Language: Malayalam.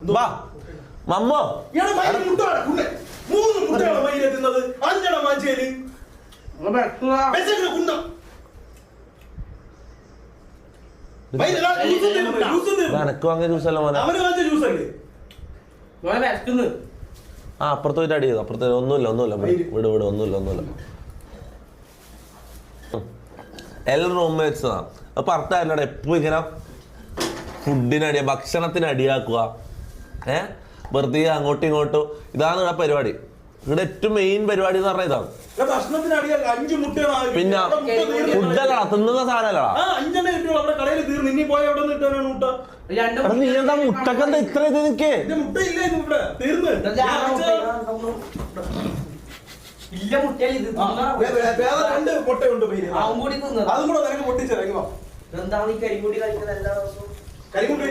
വാ മമ്മോ മൂന്ന് മുട്ടയാണ് മയിലെത്തുന്നത്. അഞ്ചെണ്ണം വാങ്ങിച്ചേല് എനക്ക് വാങ്ങിയ ജ്യൂസല്ല മോനെ. അവന് വാങ്ങിച്ച ജ്യൂസല്ലേ ആ അപ്പുറത്ത് പോയിട്ട് അടി ചെയ്തു. അപ്പുറത്ത് ഒന്നുമില്ല വിട് ഒന്നുമില്ല എല്ലാ റൂംമേറ്റ്സാ. അപ്പൊ അർത്ഥമല്ലടാ എപ്പോ ഇങ്ങനെ ഫുഡിനടിയാ ഭക്ഷണത്തിന് അടിയാക്കുക. വെറുതെ അങ്ങോട്ടും ഇങ്ങോട്ടും ഇതാണ് ഇവിടെ പരിപാടി. ഇവിടെ ഏറ്റവും മെയിൻ പരിപാടി എന്ന് പറഞ്ഞാൽ ഇതാണ്. പിന്നെ ഫുഡല്ലടാ, തിന്നുന്ന സാധനല്ലടാ. നീ എന്താ മുട്ടക്കെന്താ ഇത്ര ഇത് നിക്കേ? കരിമുട്ടി